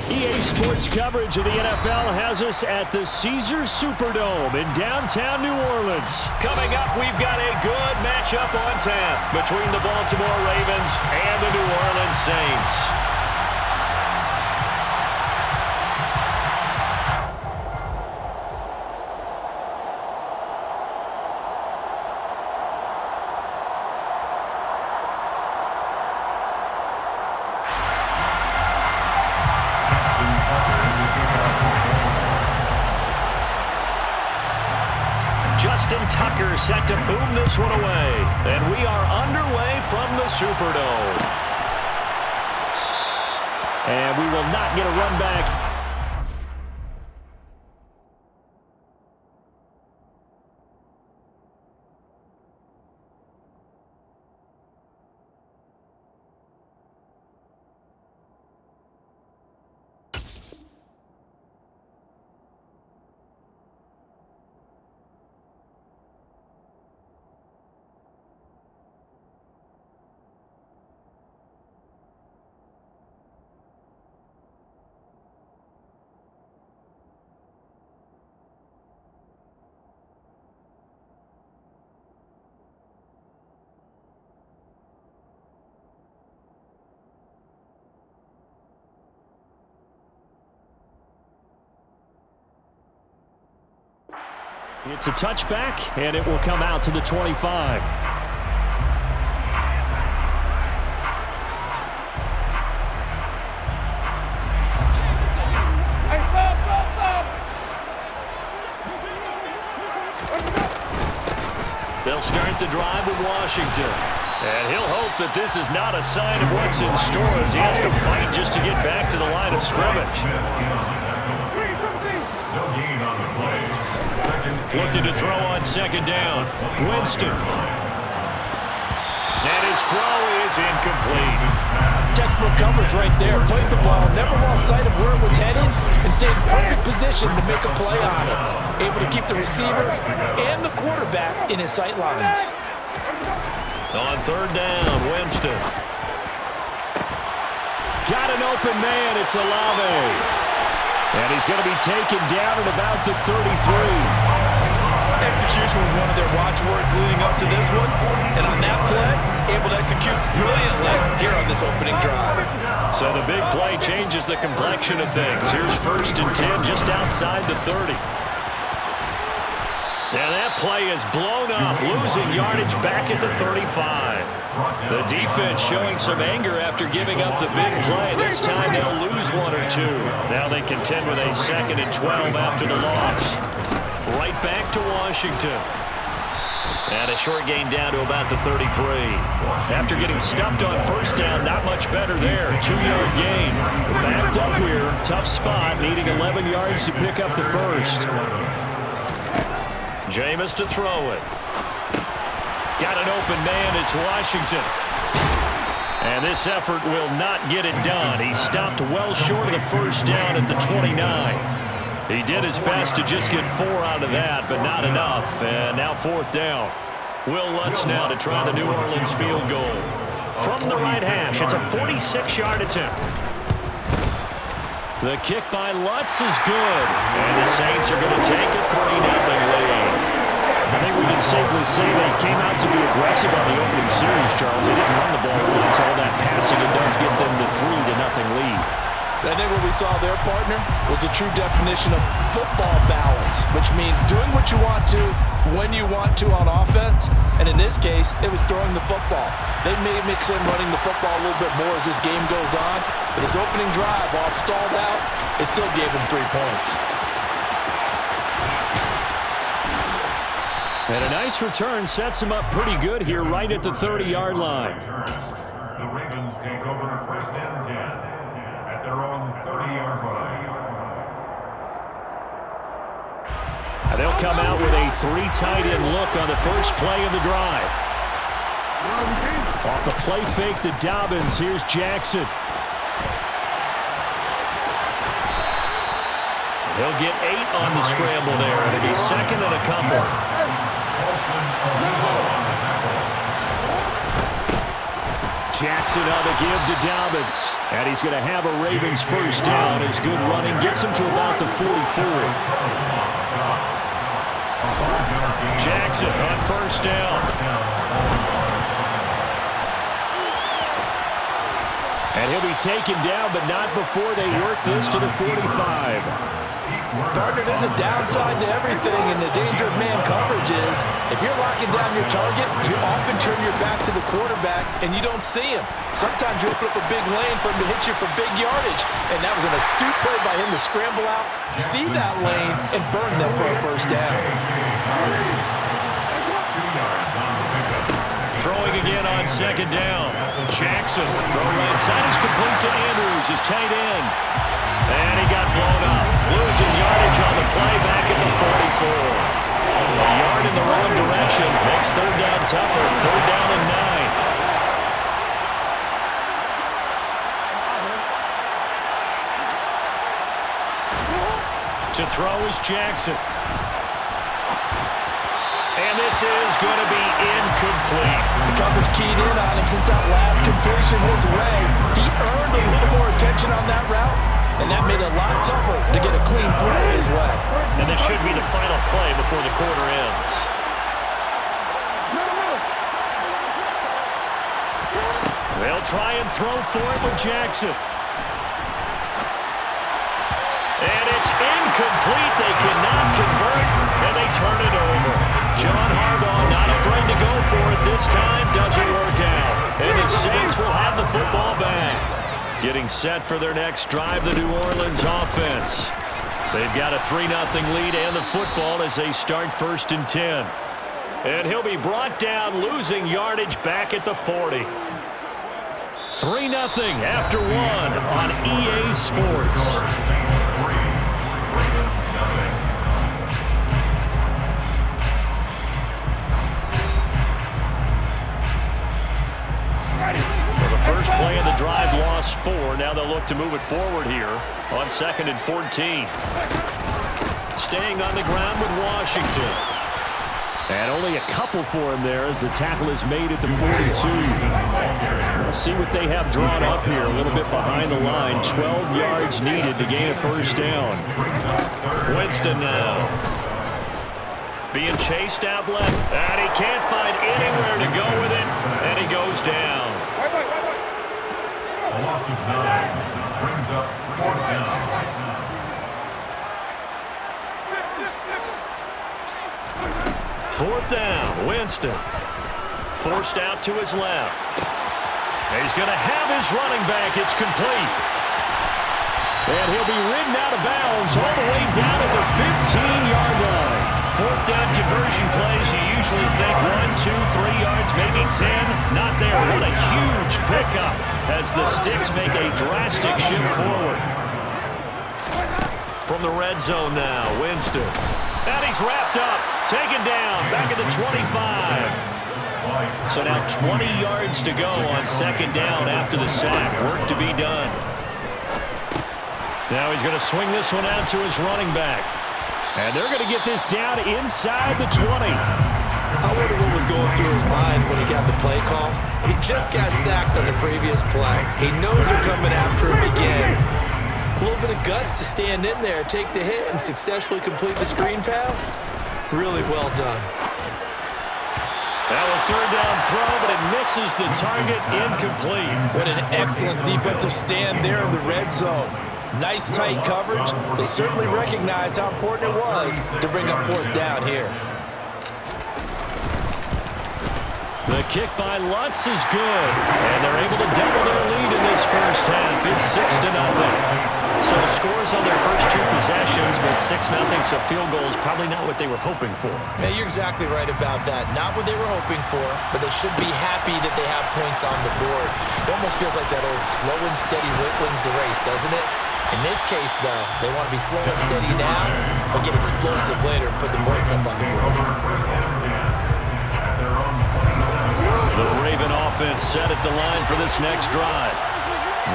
EA Sports coverage of the NFL has us at the Caesars Superdome in downtown New Orleans. Coming up, we've got a good matchup on tap between the Baltimore Ravens and the New Orleans Saints. Tucker set to boom this one away. And we are underway from the Superdome. And we will not get a run back. It's a touchback, and it will come out to the 25. They'll start the drive with Washington. And he'll hope that this is not a sign of what's in store as he has to fight just to get back to the line of scrimmage. Looking to throw on second down. Winston. And his throw is incomplete. Textbook coverage right there. Played the ball, never lost sight of where it was headed, and stayed in perfect position to make a play on it. Able to keep the receiver and the quarterback in his sight lines. On third down, Winston. Got an open man. It's Olave. And he's going to be taken down at about the 33. Execution was one of their watchwords leading up to this one. And on that play, able to execute brilliantly here on this opening drive. So the big play changes the complexion of things. Here's 1st and 10 just outside the 30. And that play is blown up, losing yardage back at the 35. The defense showing some anger after giving up the big play. This time they'll lose 1 or 2. Now they contend with a 2nd and 12 after the loss. Right back to Washington. And a short gain down to about the 33. After getting stuffed on first down, not much better there. 2-yard gain. Backed up here. Tough spot, needing 11 yards to pick up the first. Jameis to throw it. Got an open man. It's Washington. And this effort will not get it done. He stopped well short of the first down at the 29. He did his best to just get 4 out of that, but not enough. And now 4th down. Will Lutz now to try the New Orleans field goal. From the right hash, it's a 46-yard attempt. The kick by Lutz is good. And the Saints are going to take a 3-0 lead. I think we can safely say they came out to be aggressive on the opening series, Charles. They didn't run the ball once. All that passing, it does get them the 3-0 lead. I think what we saw there, partner, was a true definition of football balance, which means doing what you want to, when you want to on offense, and in this case, it was throwing the football. They may mix in running the football a little bit more as this game goes on, but his opening drive, while it stalled out, it still gave him 3 points. And a nice return sets him up pretty good here right at the 30-yard line. The Ravens take over 1st and 10 at their own 30-yard line. They'll come out with a 3 tight end look on the first play of the drive. Off the play fake to Dobbins, here's Jackson. He'll get 8 on the scramble there. It'll be 2nd and a couple. Jackson on the give to Dobbins. And he's going to have a Ravens first down. His good running gets him to about the 44. Jackson on first down. And he'll be taken down, but not before they work this to the 45. Partner, there's a downside to everything, and the danger of man coverage is if you're locking down your target, you often turn your back to the quarterback and you don't see him. Sometimes you open up a big lane for him to hit you for big yardage, and that was an astute play by him to scramble out, see that lane, and burn them for a first down. Throwing again on second down. Jackson, throw right side is complete to Andrews, his tight end. And he got blown up. Losing yardage on the play back at the 44. A yard in the wrong direction. Makes third down tougher. Third down and 9. To throw is Jackson. And this is going to be incomplete. The coverage keyed in on him since that last completion his way. He earned a little more attention on that route, and that made it a lot tougher to get a clean throw his way. And this should be the final play before the quarter ends. They'll try and throw for it with Jackson. And it's incomplete. They cannot convert, and they turn it over. John Harbaugh not afraid to go for it this time. Doesn't work out. And the Saints will have the football back. Getting set for their next drive, the New Orleans offense. They've got a 3-0 lead and the football as they start 1st and 10. And he'll be brought down, losing yardage back at the 40. 3-0 after 1 on EA Sports. First play of the drive, lost 4. Now they'll look to move it forward here on 2nd and 14. Staying on the ground with Washington. And only a couple for him there as the tackle is made at the 42. We'll see what they have drawn up here. A little bit behind the line. 12 yards needed to gain a first down. Winston now. Being chased out left. And he can't find anywhere to go with it. And he goes down. A loss of 9 brings up 4th down. Fourth down, Winston. Forced out to his left. He's going to have his running back. It's complete. And he'll be ridden out of bounds all the way down at the 15-yard line. Fourth down conversion plays, you usually think 1, 2, 3 yards, maybe 10. Not there. What a huge pickup as the Sticks make a drastic shift forward. From the red zone now, Winston. And he's wrapped up, taken down, back at the 25. So now 20 yards to go on 2nd down after the sack. Work to be done. Now he's going to swing this one out to his running back. And they're going to get this down inside the 20. I wonder what was going through his mind when he got the play call. He just got sacked on the previous play. He knows they're coming after him again. A little bit of guts to stand in there, take the hit, and successfully complete the screen pass. Really well done. Now a 3rd down throw, but it misses the target, incomplete. What an excellent defensive stand there in the red zone. Nice tight coverage. They certainly recognized how important it was to bring up 4th down here. The kick by Lutz is good, and they're able to double their lead in this first half. It's 6-0. So scores on their first 2 possessions, but 6-0, so field goal is probably not what they were hoping for. Yeah, you're exactly right about that. Not what they were hoping for, but they should be happy that they have points on the board. It almost feels like that old slow and steady wins the race, doesn't it? In this case, though, they want to be slow and steady now, but get explosive later and put the points up on the board. The Raven offense set at the line for this next drive.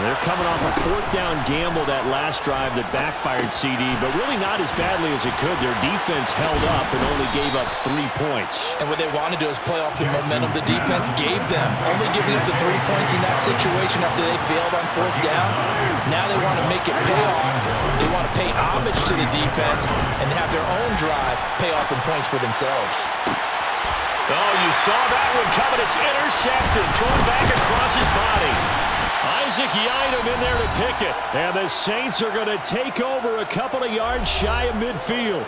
They're coming off a fourth down gamble that last drive that backfired, CD, but really not as badly as it could. Their defense held up and only gave up 3 points. And what they want to do is play off the momentum the defense gave them. Only giving up the 3 points in that situation after they failed on fourth down. Now they want to make it pay off. They want to pay homage to the defense and have their own drive pay off in points for themselves. Oh, you saw that one coming. It's intercepted. Thrown back across his body. Isaac Yiadom in there to pick it. And the Saints are going to take over a couple of yards shy of midfield.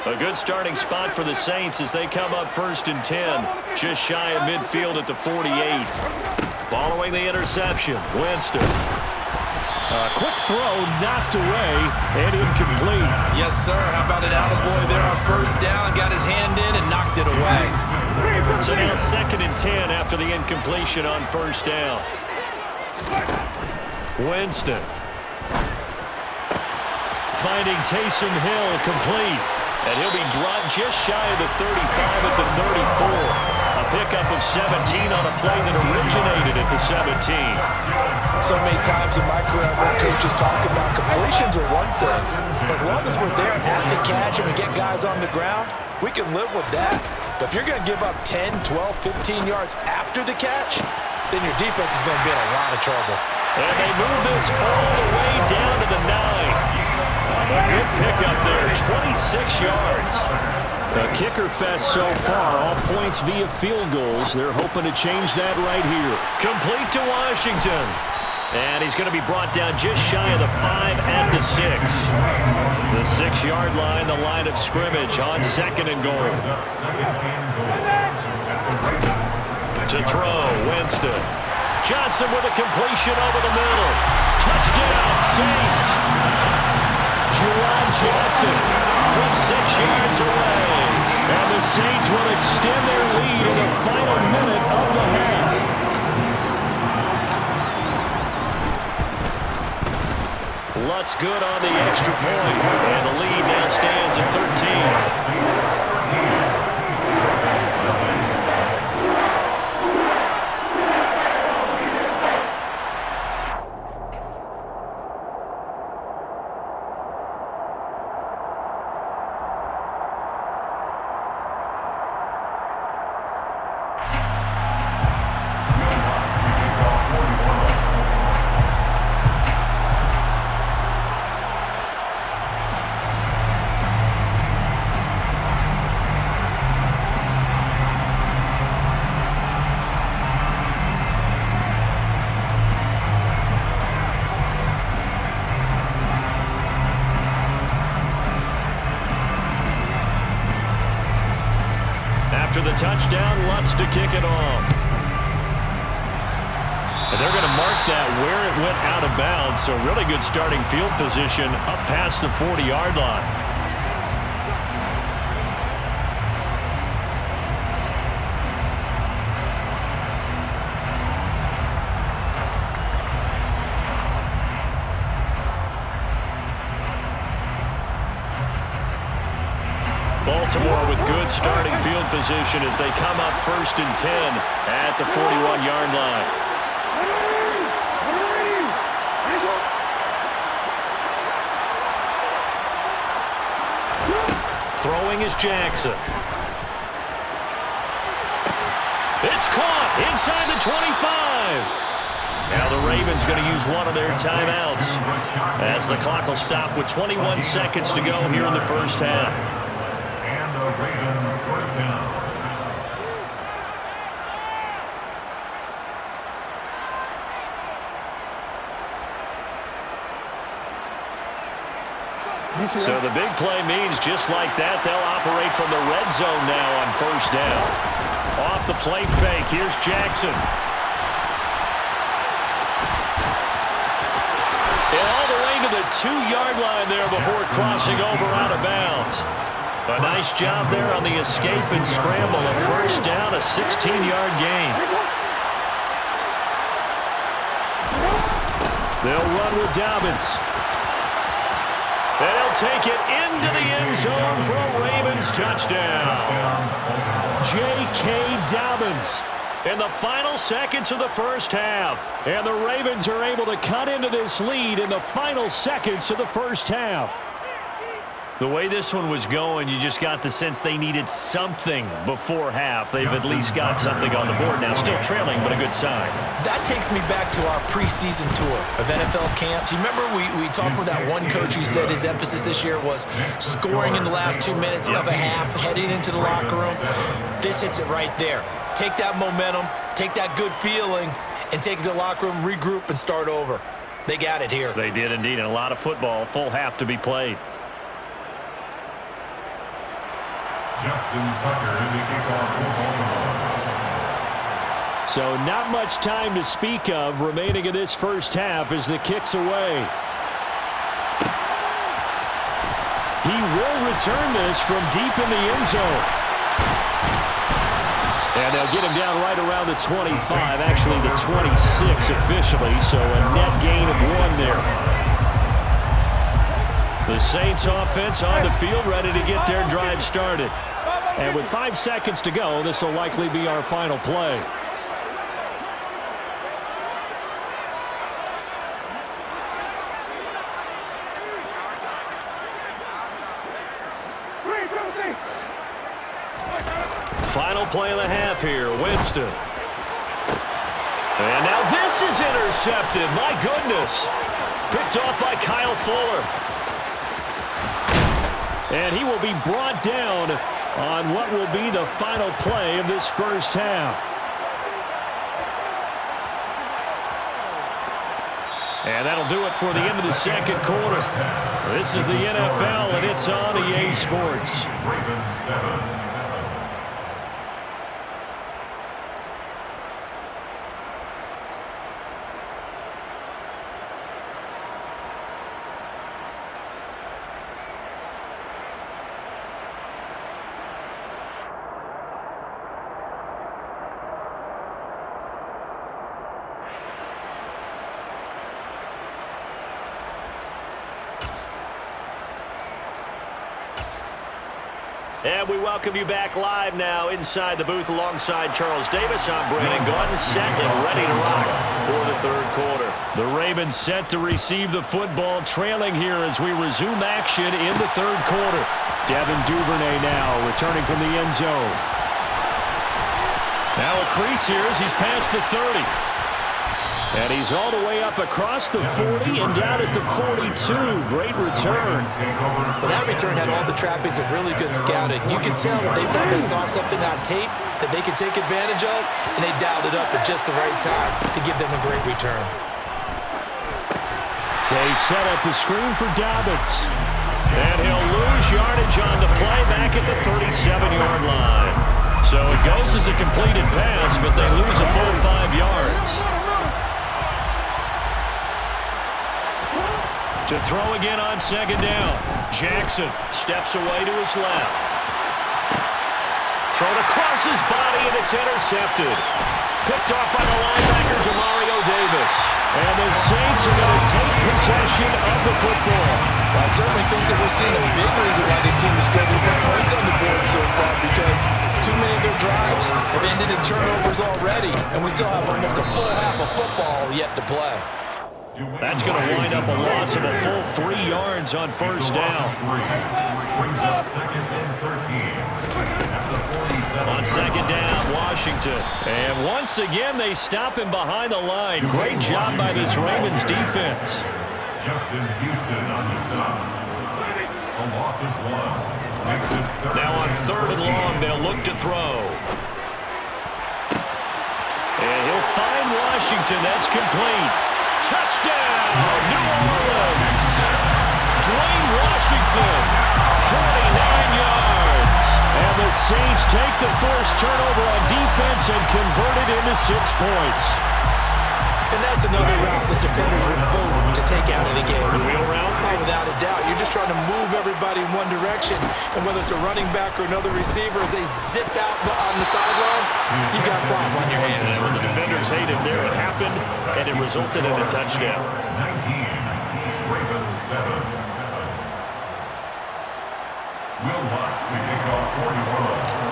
A good starting spot for the Saints as they come up 1st and 10. Just shy of midfield at the 48. Following the interception, Winston. A quick throw knocked away and incomplete. Yes, sir. How about an attaboy there on first down? Got his hand in and knocked it away. So now 2nd and 10 after the incompletion on first down. Winston. Finding Taysom Hill complete. And he'll be dropped just shy of the 35 at the 34. A pickup of 17 on a play that originated at the 17. So many times in my career, I've heard coaches talk about completions are one thing, but as long as we're there at the catch and we get guys on the ground, we can live with that. But if you're going to give up 10, 12, 15 yards after the catch, then your defense is going to be in a lot of trouble. And they move this all the way down to the 9. A good pickup there, 26 yards. A kicker fest so far, all points via field goals. They're hoping to change that right here. Complete to Washington. And he's going to be brought down just shy of the 5 at the 6. The 6-yard line, the line of scrimmage on 2nd and goal. To throw, Winston. Johnson with a completion over the middle. Touchdown, Saints. Juwan Johnson from 6 yards away. And the Saints will extend their lead in the final minute of the half. Lutz good on the extra point. And the lead now stands at 13. After the touchdown, Lutz to kick it off. And they're going to mark that where it went out of bounds, so really good starting field position up past the 40-yard line. Baltimore with good starting field position as they come up 1st and 10 at the 41-yard line. Throwing is Jackson. It's caught inside the 25. Now the Ravens going to use one of their timeouts as the clock will stop with 21 seconds to go here in the first half. So the big play means just like that, they'll operate from the red zone now on first down. Off the play fake, here's Jackson. And all the way to the 2-yard line there before crossing over out of bounds. A nice job there on the escape and scramble. A first down, a 16-yard gain. They'll run with Dobbins. And he'll take it into the end zone for a Ravens touchdown. J.K. Dobbins. In the final seconds of the first half. And the Ravens are able to cut into this lead in the final seconds of the first half. The way this one was going, you just got the sense they needed something before half. They've at least got something on the board now. Still trailing, but a good sign. That takes me back to our preseason tour of NFL camps. You remember we talked with that one coach who said his emphasis this year was scoring in the last 2 minutes of a half, heading into the locker room. This hits it right there. Take that momentum, take that good feeling, and take it to the locker room, regroup, and start over. They got it here. They did indeed, and a lot of football, full half to be played. Justin Tucker in the kickoff football. So not much time to speak of remaining in this first half as the kick's away. He will return this from deep in the end zone. And they'll get him down right around the 25, actually the 26 officially, so a net gain of 1 there. The Saints offense on the field, ready to get their drive started. And with 5 seconds to go, this will likely be our final play. Final play of the half here, Winston. And now this is intercepted. My goodness. Picked off by Kyle Fuller. And he will be brought down on what will be the final play of this first half. And that'll do it for the end of the second quarter. This is the NFL, and it's on EA Sports. Ravens 7. And we welcome you back live now inside the booth alongside Charles Davis. I'm Brandon Gordon, set and ready to rock for the third quarter. The Ravens set to receive the football, trailing here as we resume action in the third quarter. Devin Duvernay now returning from the end zone. Now a crease here as he's past the 30. And he's all the way up across the 40 and down at the 42. Great return. Well, that return had all the trappings of really good scouting. You could tell that they thought they saw something on tape that they could take advantage of, and they dialed it up at just the right time to give them a great return. They set up the screen for Dobbins. And he'll lose yardage on the play back at the 37-yard line. So it goes as a completed pass, but they lose a full 5 yards. To throw again on second down. Jackson steps away to his left. Thrown across his body, and it's intercepted. Picked off by the linebacker, Demario Davis. And the Saints are going to take possession of the football. Well, I certainly think that we're seeing a big reason why this team is struggling to put points on the board so far, because too many of their drives have ended in turnovers already, and we still have almost a full half of football yet to play. That's going to wind up a loss of a full 3 yards on first down. Brings up second and 13. At the 47. On second down, Washington. And once again, they stop him behind the line. Great job by this Ravens defense. Justin Houston on the stop. A loss of 1. Makes it third. Now on third and long, they'll look to throw. And he'll find Washington. That's complete. Touchdown, New Orleans. Dwayne Washington, 49 yards. And the Saints take the first turnover on defense and convert it into 6 points. And that's another route that defenders would vote to take out of the game. Wheel route? Oh, without a doubt. You're just trying to move everybody in one direction. And whether it's a running back or another receiver, as they zip out on the sideline, you've got a problem on your hands. And when the defenders hate it there, it happened, and it resulted in a touchdown. 19. Ravens 7. Will Lutz to kick off 41.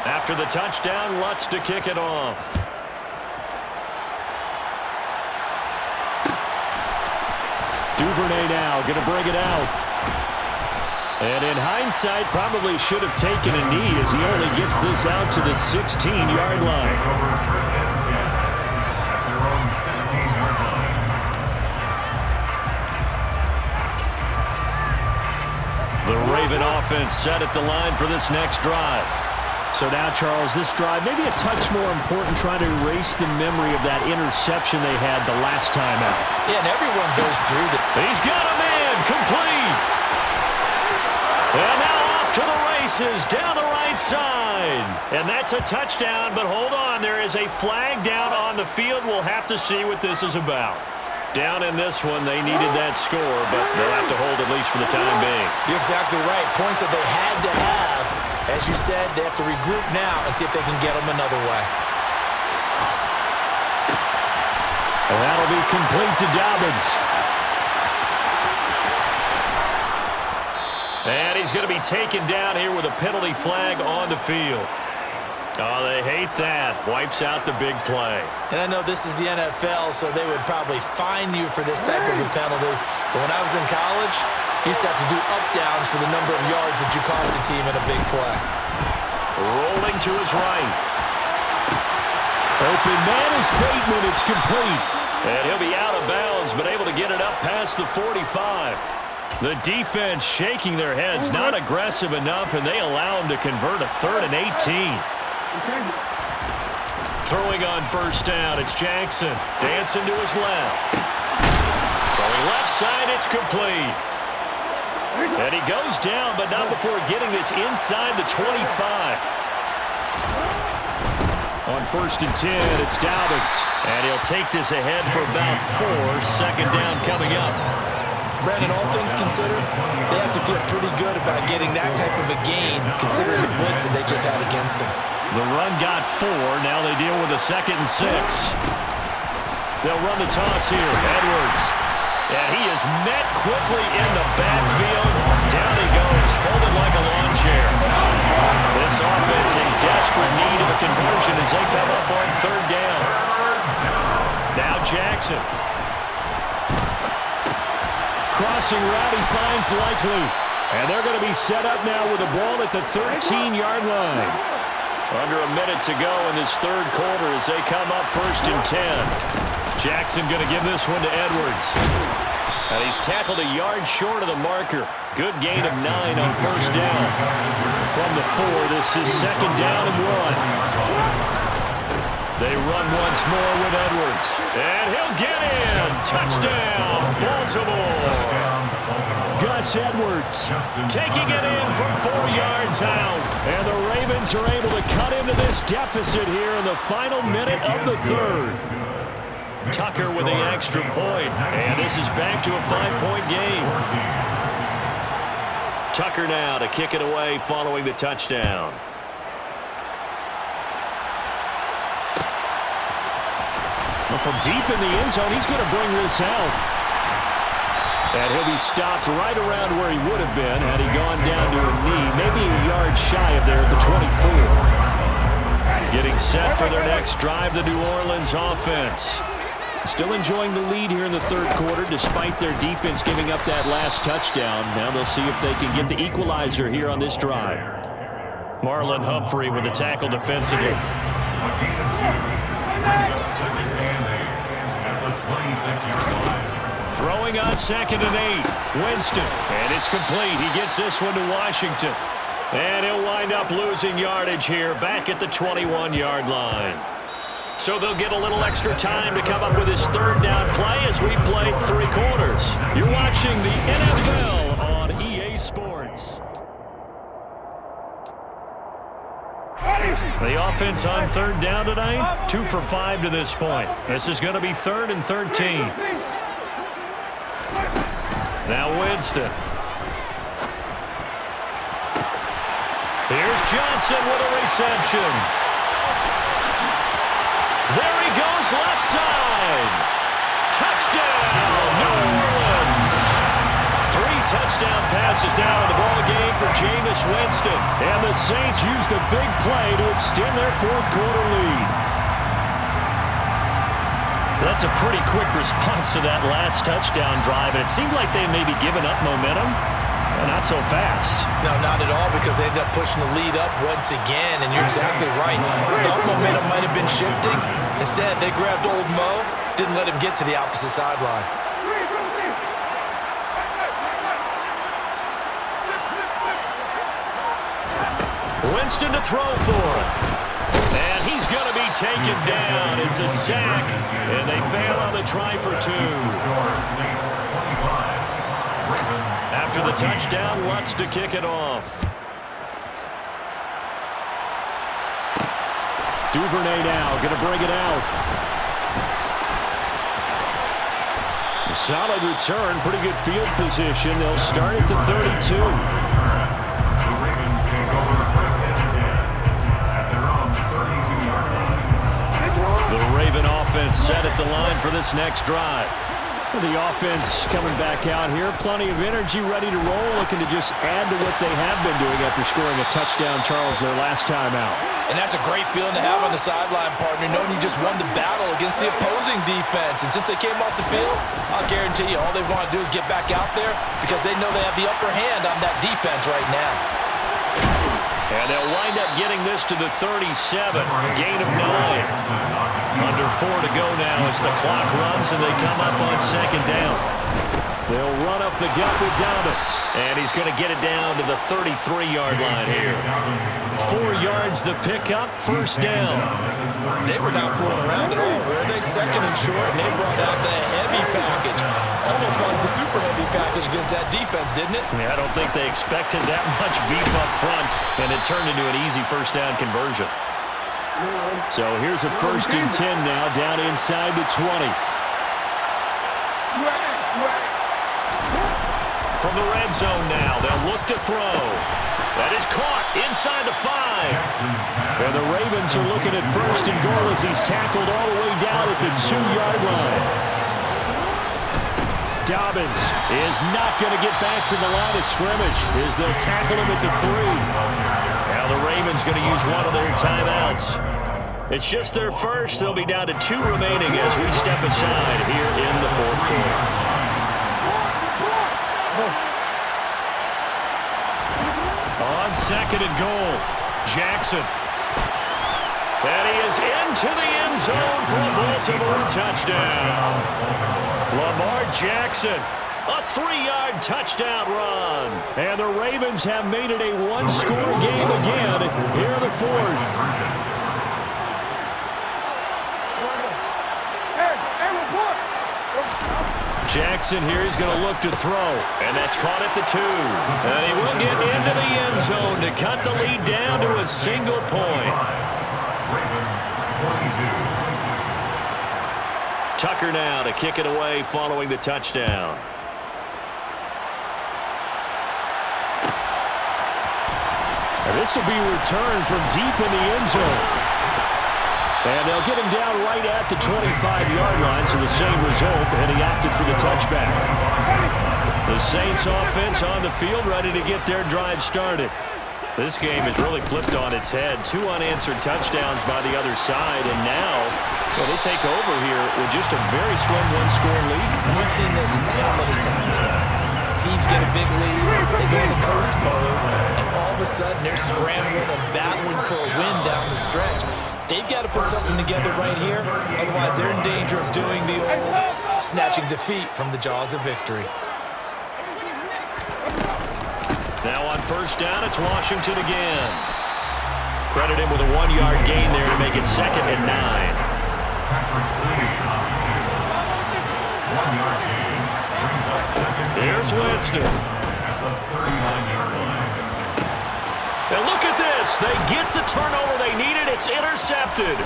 After the touchdown, Lutz to kick it off. Duvernay now going to bring it out. And in hindsight, probably should have taken a knee as he only gets this out to the 16-yard line. The Raven offense set at the line for this next drive. So now, Charles, this drive maybe a touch more important, trying to erase the memory of that interception they had the last time out. Yeah, and everyone goes through that. He's got a man, complete. And now off to the races, down the right side. And that's a touchdown, but hold on, there is a flag down on the field. We'll have to see what this is about. Down in this one, they needed that score, but they'll have to hold at least for the time being. You're exactly right. Points that they had to have. As you said, they have to regroup now and see if they can get them another way. And that'll be complete to Dobbins. And he's going to be taken down here with a penalty flag on the field. Oh, they hate that. Wipes out the big play. And I know this is the NFL, so they would probably fine you for this type of a penalty. But when I was in college, you used to have to do up-downs for the number of yards that you cost a team in a big play. Rolling to his right. Open man is Bateman. It's complete. And he'll be out of bounds, but able to get it up past the 45. The defense shaking their heads, not aggressive enough, and they allow him to convert a 3rd and 18. Throwing on first down, it's Jackson. Dancing to his left. Throwing left side, it's complete. And he goes down, but not before getting this inside the 25. On 1st and 10, it's Dobbins. And he'll take this ahead for about 4. 2nd down coming up. Brandon, all things considered, they have to feel pretty good about getting that type of a gain, considering the blitz that they just had against them. The run got 4. Now they deal with a 2nd and 6. They'll run the toss here. Edwards. And he is met quickly in the backfield. Down he goes, folded like a lawn chair. This offense in desperate need of a conversion as they come up on 3rd down. Now Jackson. Crossing route, he finds Likely. And they're going to be set up now with the ball at the 13-yard line. Under a minute to go in this 3rd quarter as they come up 1st and 10. Jackson going to give this one to Edwards. And he's tackled a yard short of the marker. Good gain of 9 on 1st down. From the 4, this is 2nd down and 1. They run once more with Edwards. And he'll get in. Touchdown, Baltimore. Gus Edwards taking it in from 4 yards out. And the Ravens are able to cut into this deficit here in the final minute of the 3rd. Tucker with the extra point. And this is back to a 5-point game. Tucker now to kick it away following the touchdown. From deep in the end zone, he's going to bring this out. And he'll be stopped right around where he would have been had he gone down to a knee, maybe a yard shy of there at the 24. Getting set for their next drive, the New Orleans offense. Still enjoying the lead here in the 3rd quarter despite their defense giving up that last touchdown. Now they'll see if they can get the equalizer here on this drive. Marlon Humphrey with the tackle defensively. Throwing on 2nd and 8. Winston. And it's complete. He gets this one to Washington. And he'll wind up losing yardage here back at the 21-yard line. So they'll get a little extra time to come up with his 3rd down play as we played 3 quarters. You're watching the NFL on EA Sports. The offense on 3rd down tonight, 2 for 5 to this point. This is going to be 3rd and 13. Now Winston. Here's Johnson with a reception. There he goes, left side. Touchdown, New Orleans. 3 touchdown passes now in the ball game for Jameis Winston. And the Saints use the big play to extend their fourth quarter lead. That's a pretty quick response to that last touchdown drive, and it seemed like they may be giving up momentum. Not so fast. No, not at all, because they ended up pushing the lead up once again, and you're exactly right. Thought momentum might have been shifting. Instead, they grabbed old Mo, didn't let him get to the opposite sideline. Winston to throw for it. And he's going to be taken down. It's a sack, and they fail on the try for two. After the touchdown, Lutz to kick it off. Duvernay now going to bring it out. A solid return, pretty good field position. They'll start at the 32. The Ravens take over first and 10 at their own 32-yard line. The Raven offense set at the line for this next drive. The offense coming back out here. Plenty of energy, ready to roll, looking to just add to what they have been doing after scoring a touchdown, Charles, their last time out. And that's a great feeling to have on the sideline, partner, knowing you just won the battle against the opposing defense. And since they came off the field, I'll guarantee you all they want to do is get back out there because they know they have the upper hand on that defense right now. And they'll wind up getting this to the 37, a gain of 9. Under 4 to go now as the clock runs and they come up on second down. They'll run up the gut with Dobbins. And he's going to get it down to the 33-yard line here. 4 yards the pickup, first down. They were not fooling around at all, were they? Second and short, and they brought out the heavy package. Almost like the super heavy package against that defense, didn't it? I don't think they expected that much beef up front, and it turned into an easy first down conversion. So here's a 1st and 10 now, down inside the 20. From the red zone now, they'll look to throw. That is caught inside the 5. And the Ravens are looking at 1st and goal as he's tackled all the way down at the 2-yard line. Dobbins is not going to get back to the line of scrimmage as they'll tackle him at the 3. Now the Ravens going to use one of their timeouts. It's just their first. They'll be down to 2 remaining as we step aside here in the fourth quarter. On 2nd and goal, Jackson. And he is into the end zone for a Baltimore touchdown. Lamar Jackson, a 3-yard touchdown run. And the Ravens have made it a 1-score game again here in the 4th. Jackson here is going to look to throw, and that's caught at the 2. And he will get into the end zone to cut the lead down to a single point. Ravens 42. Tucker now to kick it away following the touchdown. And this will be returned from deep in the end zone. And they'll get him down right at the 25-yard line, so the same result, and he opted for the touchback. The Saints offense on the field ready to get their drive started. This game is really flipped on its head. 2 unanswered touchdowns by the other side, and now they take over here with just a very slim 1-score lead. And we've seen this how many times now? Teams get a big lead, they go into coast mode, and all of a sudden they're scrambling and battling for a win down the stretch. They've got to put something together right here, otherwise they're in danger of doing the old snatching defeat from the jaws of victory. Now on first down, it's Washington again. Credit him with a 1-yard gain there to make it 2nd and 9. Here's Winston. At the 39-yard line. And look at this. They get the turnover they needed. It's intercepted.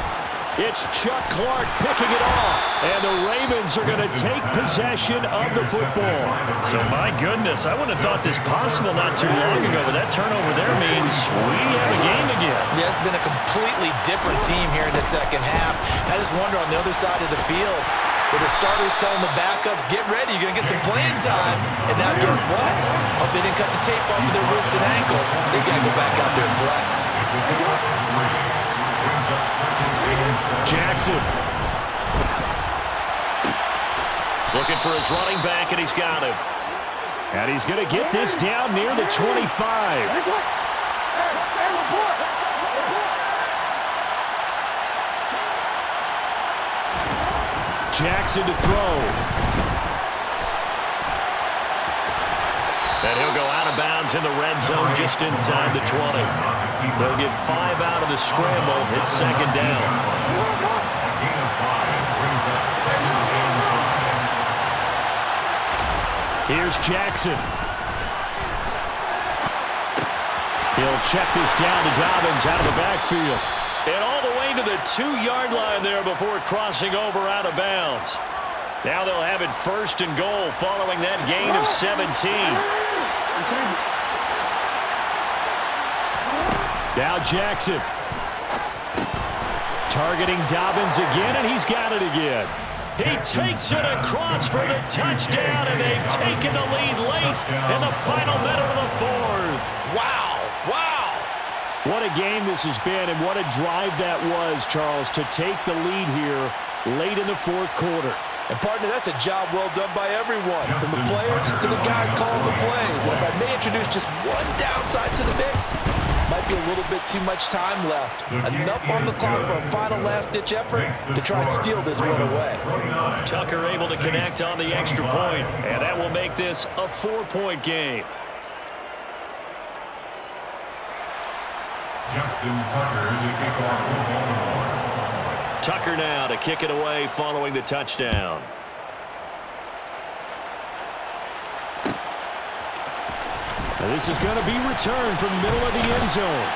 It's Chuck Clark picking it off. And the Ravens are going to take possession of the football. So, my goodness, I wouldn't have thought this possible not too long ago, but that turnover there means we have a game again. Yeah, it's been a completely different team here in the second half. I just wonder on the other side of the field, With the starters telling the backups, get ready, you're going to get some playing time. And now guess what? Hope they didn't cut the tape off of their wrists and ankles. They've got to go back out there and play. Jackson. Looking for his running back, and he's got him. And he's going to get this down near the 25. Jackson to throw. And he'll go out of bounds in the red zone just inside the 20. They'll get 5 out of the scramble. It's second down. Here's Jackson. He'll check this down to Dobbins out of the backfield. And all the way to the 2-yard line there before crossing over out of bounds. Now they'll have it first and goal following that gain of 17. Now Jackson. Targeting Dobbins again, and he's got it again. He takes it across for the touchdown, and they've taken the lead late in the final minute of the fourth. Wow. Wow. What a game this has been, and what a drive that was, Charles, to take the lead here late in the fourth quarter. And, partner, that's a job well done by everyone, from the players to the guys calling the plays. And if I may introduce just one downside to the mix, might be a little bit too much time left. Enough on the clock for a final last-ditch effort to try and steal this one away. Tucker able to connect on the extra point, and that will make this a 4-point game. Justin Tucker to kick off football. Tucker now to kick it away following the touchdown. And this is going to be returned from the middle of the end zone.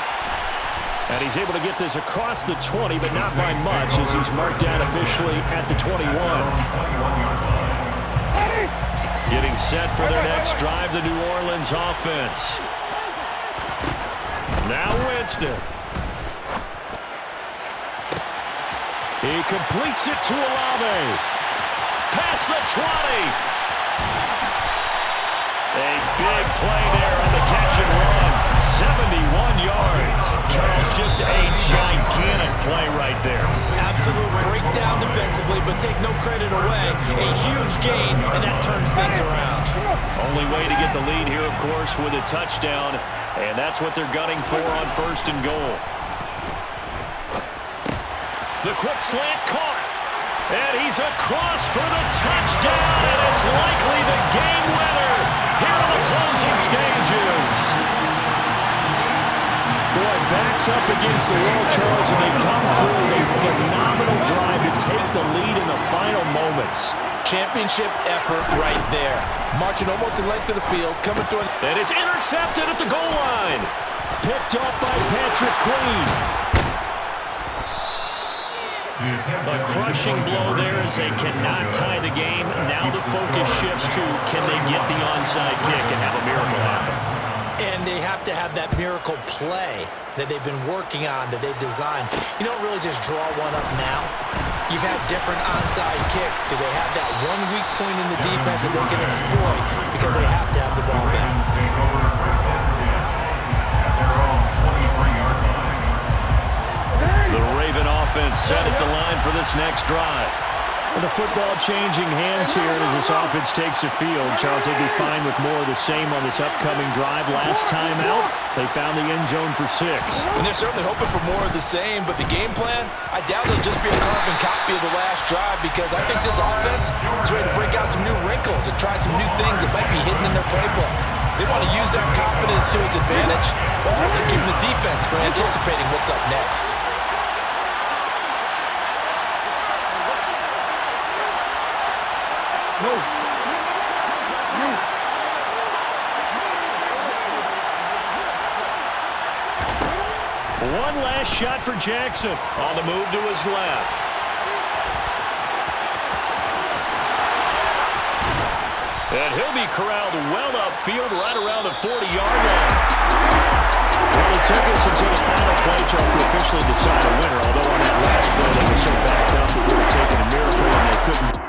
And he's able to get this across the 20, but not by much, as he's marked down officially at the 21. Getting set for their next drive, the New Orleans offense. Now Winston. He completes it to Olave. Past the 20. A big play there on the catch and run. 71 yards. Charles, just a gigantic play right there. Absolute breakdown defensively, but take no credit away. A huge gain, and that turns things around. Only way to get the lead here, of course, with a touchdown, and that's what they're gunning for on first and goal. The quick slant caught. And he's across for the touchdown, and it's likely the game winner here in the closing stages. Boy, backs up against the wall, Charles, and they come through a phenomenal drive to take the lead in the final moments. Championship effort right there. Marching almost the length of the field, coming through. And it's intercepted at the goal line. Picked up by Patrick Queen. A crushing blow there as they cannot tie the game. Now the focus shifts to, can they get the onside kick and have a miracle happen? And they have to have that miracle play that they've been working on, that they've designed. You don't really just draw one up now. You've had different onside kicks. Do they have that one weak point in the defense that they can exploit because they have to have the ball back? The Raven offense set at the line for this next drive. And the football changing hands here as this offense takes the field. Charles, they'd be fine with more of the same on this upcoming drive. Last time out, they found the end zone for 6. And they're certainly hoping for more of the same, but the game plan, I doubt it'll just be a carbon copy of the last drive, because I think this offense is ready to break out some new wrinkles and try some new things that might be hidden in their playbook. They want to use that confidence to its advantage, while also keeping the defense from anticipating what's up next. One last shot for Jackson on the move to his left. And he'll be corralled well upfield right around the 40-yard line. Well, it took us until the final play, Charles, to officially decide a winner, although on that last play they were so backed up it would have taken a miracle and they couldn't.